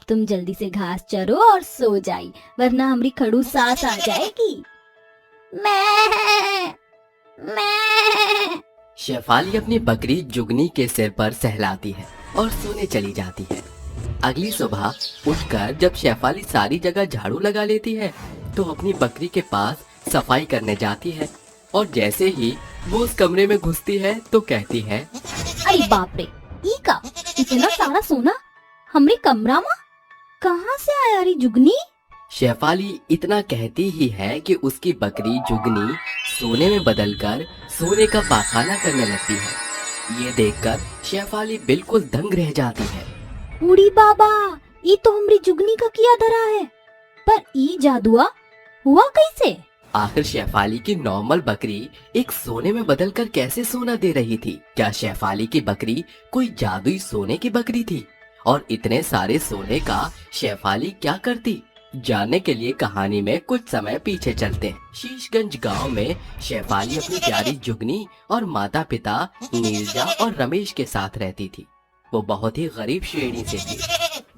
तुम जल्दी से घास चरो और सो जाई, वरना हमारी खड़ूस सास आ जाएगी। मैं मैं शेफाली अपनी बकरी जुगनी के सिर पर सहलाती है और सोने चली जाती है। अगली सुबह उठकर जब शेफाली सारी जगह झाड़ू लगा लेती है तो अपनी बकरी के पास सफाई करने जाती है और जैसे ही वो उस कमरे में घुसती है तो कहती है, अरे बाप रे, ई का इतना सारा सोना हमरे कमरा में कहाँ से आया रे जुगनी? शेफाली इतना कहती ही है कि उसकी बकरी जुगनी सोने में बदलकर सोने का पाखाना करने लगती है। ये देखकर शेफाली बिल्कुल दंग रह जाती है। उड़ी बाबा, ये तो हमरी जुगनी का किया धरा है, पर ई जादुआ हुआ कैसे? आखिर शेफाली की नॉर्मल बकरी एक सोने में बदलकर कैसे सोना दे रही थी? क्या शेफाली की बकरी कोई जादुई सोने की बकरी थी? और इतने सारे सोने का शेफाली क्या करती? जानने के लिए कहानी में कुछ समय पीछे चलते हैं। शीशगंज गांव में शेफाली अपनी प्यारी जुगनी और माता पिता नीरजा और रमेश के साथ रहती थी। वो बहुत ही गरीब श्रेणी से थी,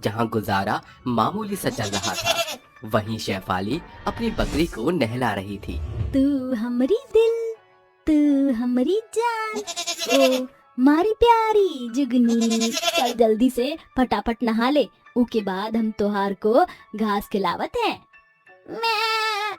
जहां गुजारा मामूली सा चल रहा था। वहीं शेफाली अपनी बकरी को नहला रही थी। तू हमारी दिल, तू हमारी जान, ओ मारी प्यारी जुगनी, चल जल्दी से फटाफट नहा ले, उसके बाद हम तोहार को घास खिलावत हैं। मैं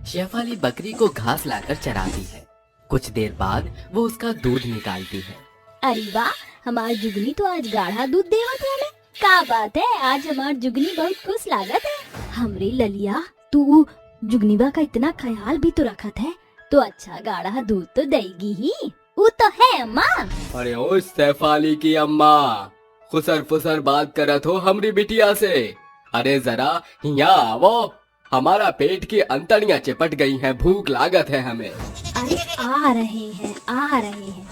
शेफाली बकरी को घास लाकर चराती है। कुछ देर बाद वो उसका दूध निकालती है। अरे वाह, हमार जुगनी तो आज गाढ़ा दूध देवत है हमें। का बात है, आज हमार जुगनी बहुत खुश लागत है। हमरे ललिया, तू जुगनीबा का इतना ख्याल भी तो रखत है, तो अच्छा गाढ़ा दूध तो देगी ही। वो तो है अम्मा। अरे ओ शेफाली की अम्मा, खुसर फुसर बात करत हो हमरी बिटिया से। अरे जरा यहाँ आवो, हमारा पेट की अंतड़ियाँ चिपट गई हैं, भूख लागत है हमें। अरे आ रहे हैं, आ रहे हैं।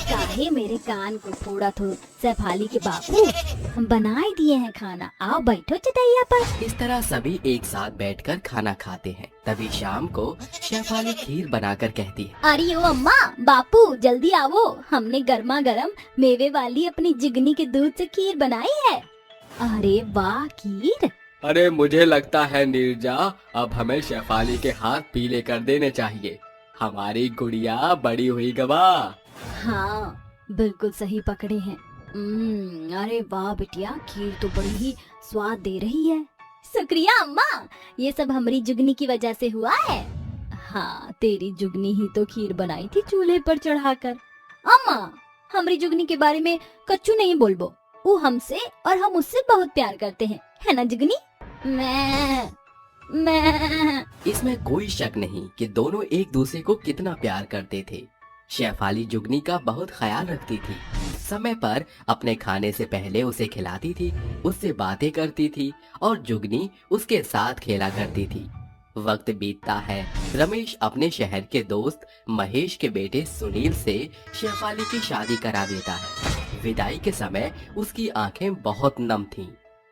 काहे मेरे कान को फोड़ा थो शेफाली के बापू, हम बनाए दिए हैं खाना, आओ बैठो चटैया पर। इस तरह सभी एक साथ बैठकर खाना खाते हैं। तभी शाम को शेफाली खीर बनाकर कहती है, अरे ओ अम्मा, बापू जल्दी आवो, हमने गर्मा गर्म मेवे वाली अपनी जिगनी के दूध से खीर बनाई है। अरे वाह खीर। अरे मुझे लगता है नीरजा, अब हमें शेफाली के हाथ पीले कर देने चाहिए। हमारी गुड़िया बड़ी हुई गवाह। हाँ बिल्कुल सही पकड़े हैं। अरे वाह बिटिया, खीर तो बड़ी ही स्वाद दे रही है। शुक्रिया अम्मा, ये सब हमारी जुगनी की वजह से हुआ है। हाँ, तेरी जुगनी ही तो खीर बनाई थी चूल्हे पर चढ़ाकर। अम्मा, हमारी जुगनी के बारे में कच्चू नहीं बोलबो, वो हमसे और हम उससे बहुत प्यार करते हैं, है ना जुगनी? मैं इसमें कोई शक नहीं कि दोनों एक दूसरे को कितना प्यार करते थे। शेफाली जुगनी का बहुत ख्याल रखती थी। समय पर अपने खाने से पहले उसे खिलाती थी, उससे बातें करती थी और जुगनी उसके साथ खेला करती थी। वक्त बीतता है, रमेश अपने शहर के दोस्त महेश के बेटे सुनील से शेफाली की शादी करा देता है। विदाई के समय उसकी आंखें बहुत नम थीं।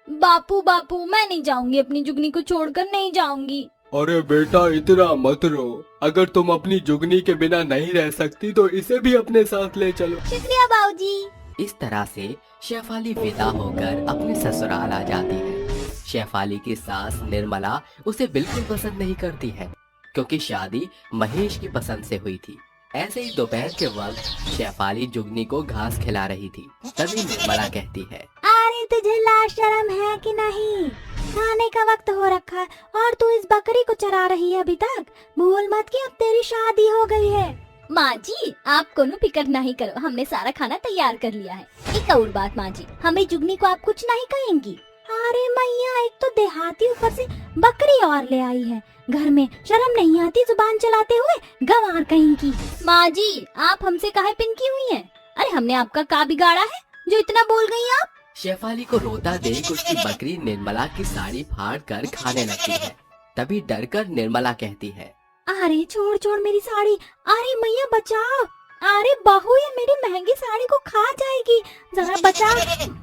बापू बापू, मैं नहीं जाऊंगी, अपनी जुगनी को छोड़कर नहीं जाऊंगी। अरे बेटा इतना मत रो, अगर तुम अपनी जुगनी के बिना नहीं रह सकती तो इसे भी अपने साथ ले चलो। शुक्रिया बाबूजी। इस तरह से शेफाली विदा होकर अपने ससुराल आ जाती है। शेफाली की सास निर्मला उसे बिल्कुल पसंद नहीं करती है, क्योंकि शादी महेश की पसंद से हुई थी। ऐसे ही दोपहर के वक्त शेफाली जुगनी को घास खिला रही थी। तभी निर्मला कहती है, अरे तुझे लाज शर्म है कि नहीं? खाने का वक्त हो रखा है और तू इस बकरी को चरा रही है अभी तक। भूल मत कि अब तेरी शादी हो गई है। माँ जी, आप कोनो फिक्र नहीं करो, हमने सारा खाना तैयार कर लिया है। एक और बात माँ जी, हमारी जुगनी को आप कुछ नहीं कहेंगी? अरे मैया, एक तो देहाती, ऊपर से बकरी और ले आई है घर में, शर्म नहीं आती जुबान चलाते हुए, गंवार कहेंगी। माँ जी, आप हमसे काहे पिनकी हुई हैं? अरे हमने आपका का बिगाड़ा है जो इतना बोल गई आप? शेफाली को रोता देख उसकी बकरी निर्मला की साड़ी फाड़ कर खाने लगती है। तभी डरकर निर्मला कहती है, अरे छोड़ छोड़ मेरी साड़ी, अरे मैया बचाओ, अरे बहू ये मेरी महंगी साड़ी को खा जाएगी, जरा बचा,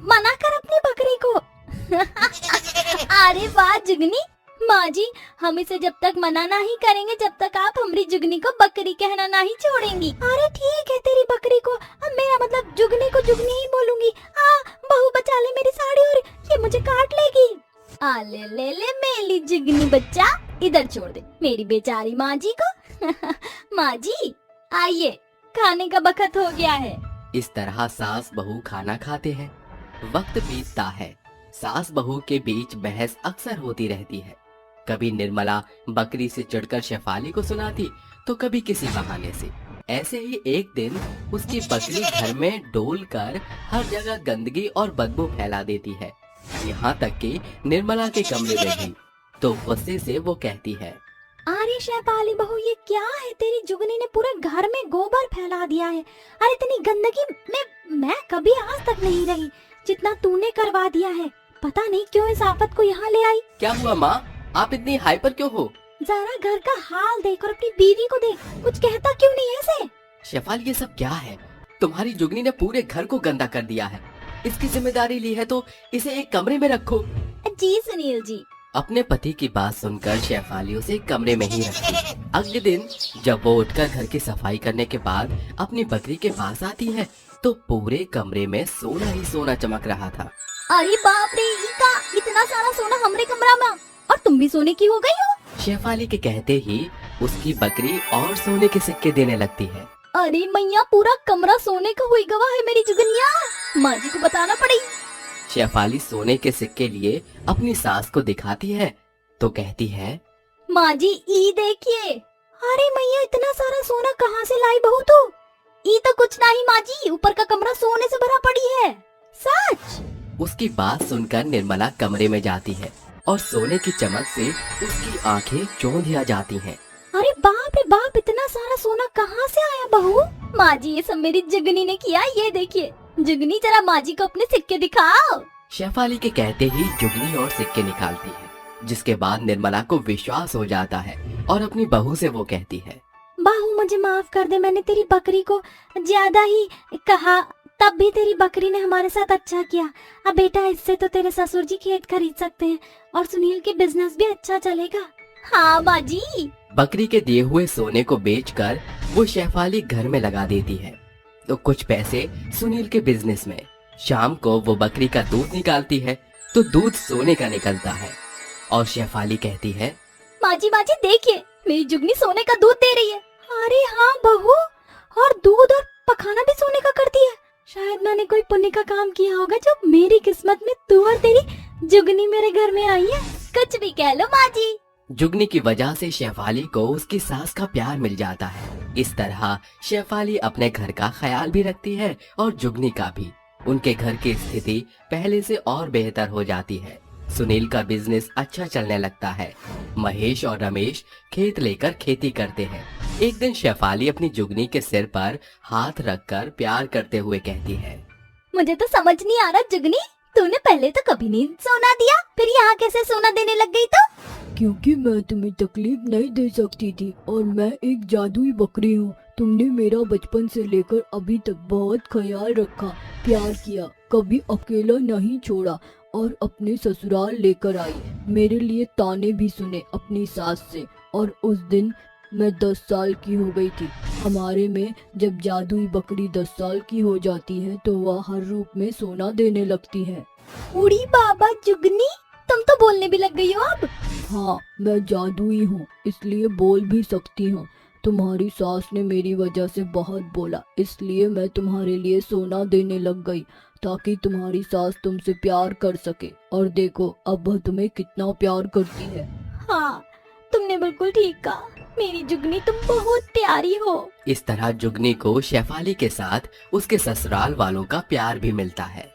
मना कर अपनी बकरी को। अरे वाह जुगनी, माँ जी हम इसे जब तक मना नहीं करेंगे जब तक आप हमारी जुगनी को बकरी कहना नहीं छोड़ेंगी। अरे ठीक है, तेरी बकरी को, अब मेरा मतलब जुगनी को जुगनी ही बोलूंगी। बहू बचा ले मेरी साड़ी और आ ले मेरी जुगनी बच्चा, इधर छोड़ दे मेरी बेचारी माँ जी को। माँ जी आइए, खाने का वक्त हो गया है। इस तरह सास बहू खाना खाते हैं। वक्त बीतता है। सास बहू के बीच बहस अक्सर होती रहती है। कभी निर्मला बकरी से चढ़कर शेफाली को सुनाती, तो कभी किसी बहाने से। ऐसे ही एक दिन उसकी बकरी घर में डोल कर हर जगह गंदगी और बदबू फैला देती है, यहाँ तक कि निर्मला के कमरे में भी। तो गुस्से से वो कहती है, अरे शेफाली बहू, ये क्या है? तेरी जुगनी ने पूरे घर में गोबर फैला दिया है। अरे इतनी गंदगी में मैं कभी आज तक नहीं रही जितना तूने करवा दिया है। पता नहीं क्यों इस आफत को यहाँ ले आई। क्या हुआ माँ, आप इतनी हाइपर क्यों हो? जरा घर का हाल देख और अपनी बीवी को देख, कुछ कहता क्यों नहीं ऐसे? शेफाली ये सब क्या है? तुम्हारी जुगनी ने पूरे घर को गंदा कर दिया है। इसकी जिम्मेदारी ली है तो इसे एक कमरे में रखो। जी सुनील जी। अपने पति की बात सुनकर शेफाली उसे कमरे में ही रखती। अगले दिन जब वो उठकर घर की सफाई करने के बाद अपनी बकरी के पास आती है, तो पूरे कमरे में सोना ही सोना चमक रहा था। अरे बाप रे, इका इतना सारा सोना हमरे कमरा में, और तुम भी सोने की हो गई हो? शेफाली के कहते ही उसकी बकरी और सोने के सिक्के देने लगती है। अरे मैया, पूरा कमरा सोने का हुई गवा है मेरी जुगनिया। माँ जी को बताना पड़ेगी। शेफाली सोने के सिक्के लिए अपनी सास को दिखाती है, तो कहती है, माँ जी ई देखिए। अरे मैया, इतना सारा सोना कहाँ से लाई बहू तू? ई तो कुछ नहीं माँ जी, ऊपर का कमरा सोने से भरा पड़ी है। सच? उसकी बात सुनकर निर्मला कमरे में जाती है और सोने की चमक से उसकी आंखें चौंधिया जाती हैं। अरे बाप रे बाप, इतना सारा सोना कहाँ से आया बहू? माँ जी, ये सब मेरी जुगनी ने किया। ये देखिए जुगनी, जरा माँ जी को अपने सिक्के दिखाओ। शेफाली के कहते ही जुगनी और सिक्के निकालती है, जिसके बाद निर्मला को विश्वास हो जाता है और अपनी बहू से वो कहती है, बहू मुझे माफ कर दे, मैंने तेरी बकरी को ज्यादा ही कहा, तब भी तेरी बकरी ने हमारे साथ अच्छा किया। अब बेटा, इससे तो तेरे ससुर जी खेत खरीद सकते हैं और सुनील की बिजनेस भी अच्छा चलेगा। हाँ माँ जी। बकरी के दिए हुए सोने को बेचकर वो शेफाली घर में लगा देती है, तो कुछ पैसे सुनील के बिजनेस में। शाम को वो बकरी का दूध निकालती है, तो दूध सोने का निकलता है और शेफाली कहती है, माँ जी देखिए, मेरी जुगनी सोने का दूध दे रही है। अरे हाँ बहू, और दूध और पखाना भी सोने का करती है। शायद मैंने कोई पुण्य का काम किया होगा जो मेरी किस्मत में तू और तेरी जुगनी मेरे घर में आई है। कुछ भी कह लो माँ जी। जुगनी की वजह से शेफाली को उसकी सास का प्यार मिल जाता है। इस तरह शेफाली अपने घर का ख्याल भी रखती है और जुगनी का भी। उनके घर की स्थिति पहले से और बेहतर हो जाती है। सुनील का बिजनेस अच्छा चलने लगता है। महेश और रमेश खेत लेकर खेती करते हैं। एक दिन शेफाली अपनी जुगनी के सिर पर हाथ रखकर प्यार करते हुए कहती है, मुझे तो समझ नहीं आ रहा जुगनी, तूने पहले तो कभी नहीं सोना दिया, फिर यहाँ कैसे सोना देने लग गई? तो क्योंकि मैं तुम्हें तकलीफ नहीं दे सकती थी और मैं एक जादुई बकरी हूँ। तुमने मेरा बचपन से लेकर अभी तक बहुत ख्याल रखा, प्यार किया, कभी अकेला नहीं छोड़ा और अपने ससुराल लेकर आई। मेरे लिए ताने भी सुने अपनी सास से। और उस दिन मैं 10 साल की हो गई थी। हमारे में जब जादुई बकरी 10 साल की हो जाती है तो वह हर रूप में सोना देने लगती है। उड़ी बाबा जुगनी, तुम तो बोलने भी लग गई हो अब। हाँ, मैं जादुई हूँ, इसलिए बोल भी सकती हूँ। तुम्हारी सास ने मेरी वजह से बहुत बोला, इसलिए मैं तुम्हारे लिए सोना देने लग गई ताकि तुम्हारी सास तुमसे प्यार कर सके। और देखो अब वह तुम्हें कितना प्यार करती है। हाँ, तुमने बिल्कुल ठीक कहा, मेरी जुगनी तुम बहुत प्यारी हो। इस तरह जुगनी को शेफाली के साथ उसके ससुराल वालों का प्यार भी मिलता है।